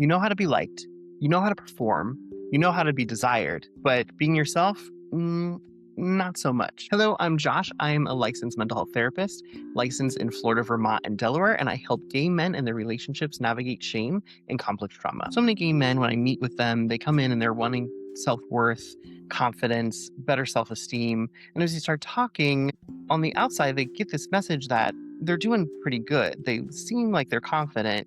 You know how to be liked. You know how to perform. You know how to be desired. But being yourself, not so much. Hello, I'm Josh. I'm a licensed mental health therapist, licensed in Florida, Vermont, and Delaware, and I help gay men and their relationships navigate shame and conflict trauma. So many gay men, when I meet with them, they come in and they're wanting self-worth, confidence, better self-esteem. And as you start talking, on the outside, they get this message that they're doing pretty good. They seem like they're confident,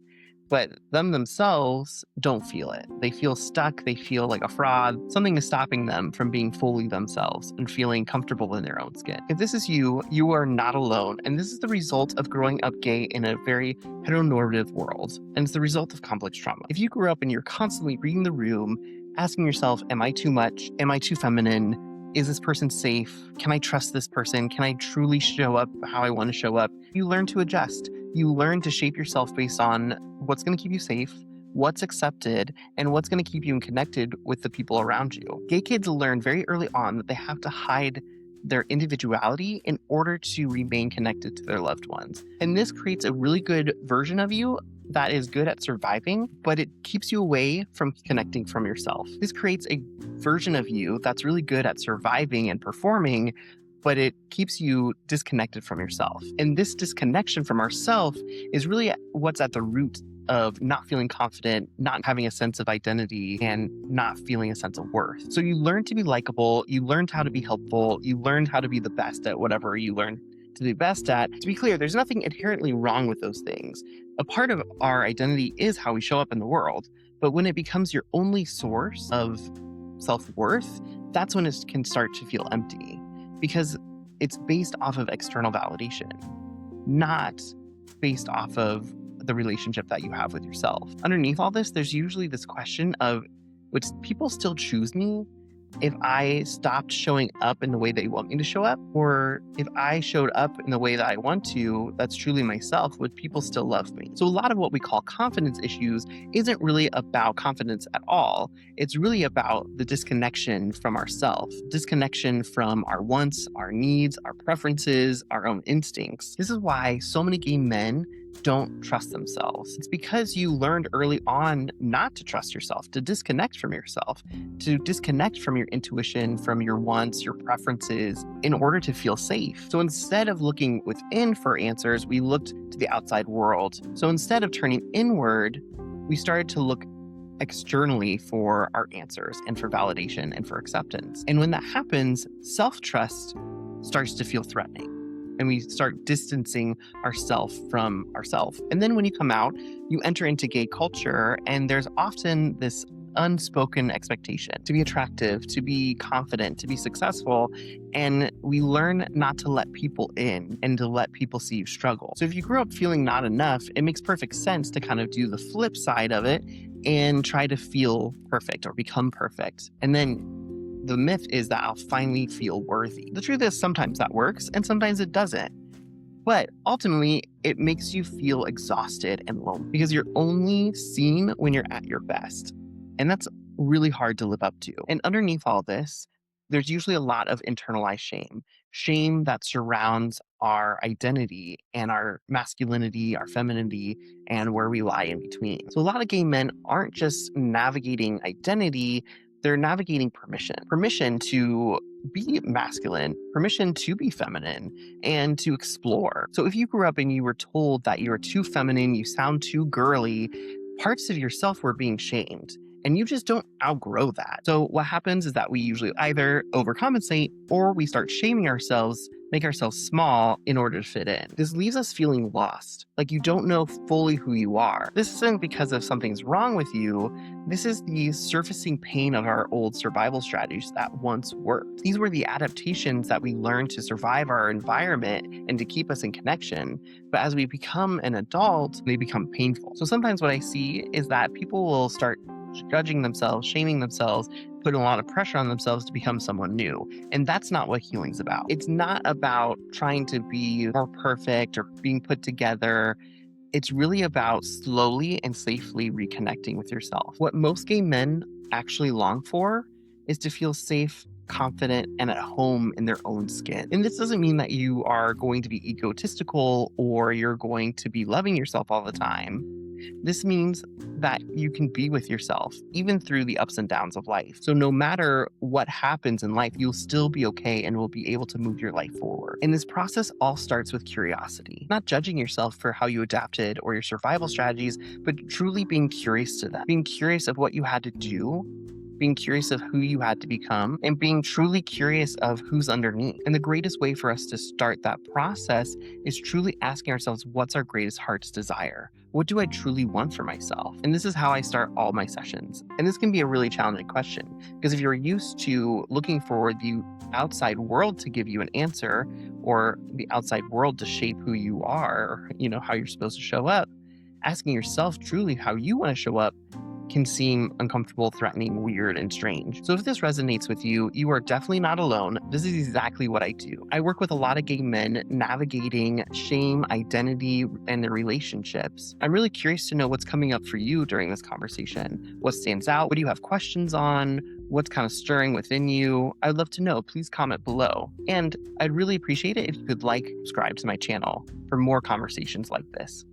but them themselves don't feel it. They feel stuck. They feel like a fraud. Something is stopping them from being fully themselves and feeling comfortable in their own skin. If this is you, you are not alone. And this is the result of growing up gay in a very heteronormative world. And it's the result of complex trauma. If you grew up and you're constantly reading the room, asking yourself, am I too much? Am I too feminine? Is this person safe? Can I trust this person? Can I truly show up how I want to show up? You learn to adjust. You learn to shape yourself based on what's going to keep you safe, what's accepted, and what's going to keep you connected with the people around you. Gay kids learn very early on that they have to hide their individuality in order to remain connected to their loved ones. And this creates a really good version of you that is good at surviving, but it keeps you away from connecting from yourself. This creates a version of you that's really good at surviving and performing, but it keeps you disconnected from yourself. And this disconnection from ourself is really what's at the root of not feeling confident, not having a sense of identity, and not feeling a sense of worth. So you learn to be likable, you learned how to be helpful, you learned how to be the best at whatever you learn to be best at. To be clear, there's nothing inherently wrong with those things. A part of our identity is how we show up in the world, but when it becomes your only source of self-worth, that's when it can start to feel empty, because it's based off of external validation, not based off of the relationship that you have with yourself. Underneath all this, there's usually this question of, would people still choose me if I stopped showing up in the way they want me to show up? Or if I showed up in the way that I want to, that's truly myself, would people still love me? So a lot of what we call confidence issues isn't really about confidence at all. It's really about the disconnection from ourself, disconnection from our wants, our needs, our preferences, our own instincts. This is why so many gay men don't trust themselves. It's because you learned early on not to trust yourself, to disconnect from yourself, to disconnect from your intuition, from your wants, your preferences, in order to feel safe. So instead of looking within for answers, we looked to the outside world. So instead of turning inward, we started to look externally for our answers and for validation and for acceptance. And when that happens, self-trust starts to feel threatening. And we start distancing ourselves from ourselves. And then when you come out, you enter into gay culture, and there's often this unspoken expectation to be attractive, to be confident, to be successful. And we learn not to let people in and to let people see you struggle. So if you grew up feeling not enough, it makes perfect sense to kind of do the flip side of it and try to feel perfect or become perfect. And then the myth is that I'll finally feel worthy. The truth is sometimes that works and sometimes it doesn't. But ultimately, it makes you feel exhausted and lonely because you're only seen when you're at your best. And that's really hard to live up to. And underneath all this, there's usually a lot of internalized shame, shame that surrounds our identity and our masculinity, our femininity, and where we lie in between. So a lot of gay men aren't just navigating identity, they're navigating permission to be masculine, permission to be feminine, and to explore. So if you grew up and you were told that you were too feminine, you sound too girly, parts of yourself were being shamed. And you just don't outgrow that. So what happens is that we usually either overcompensate or we start shaming ourselves, make ourselves small in order to fit in. This leaves us feeling lost, like you don't know fully who you are. This isn't because of something's wrong with you. This is the surfacing pain of our old survival strategies that once worked. These were the adaptations that we learned to survive our environment and to keep us in connection. But as we become an adult, they become painful. So sometimes what I see is that people will start judging themselves, shaming themselves, putting a lot of pressure on themselves to become someone new. And that's not what healing's about. It's not about trying to be more perfect or being put together. It's really about slowly and safely reconnecting with yourself. What most gay men actually long for is to feel safe, confident, and at home in their own skin. And this doesn't mean that you are going to be egotistical or you're going to be loving yourself all the time. This means that you can be with yourself even through the ups and downs of life. So no matter what happens in life, you'll still be okay and will be able to move your life forward. And this process all starts with curiosity, not judging yourself for how you adapted or your survival strategies, but truly being curious to them, being curious of what you had to do, being curious of who you had to become, and being truly curious of who's underneath. And the greatest way for us to start that process is truly asking ourselves, what's our greatest heart's desire? What do I truly want for myself? And this is how I start all my sessions. And this can be a really challenging question, because if you're used to looking for the outside world to give you an answer, or the outside world to shape who you are, or, how you're supposed to show up, asking yourself truly how you want to show up can seem uncomfortable, threatening, weird, and strange. So if this resonates with you, you are definitely not alone. This is exactly what I do. I work with a lot of gay men navigating shame, identity, and their relationships. I'm really curious to know what's coming up for you during this conversation. What stands out? What do you have questions on? What's kind of stirring within you? I'd love to know. Please comment below. And I'd really appreciate it if you could subscribe to my channel for more conversations like this.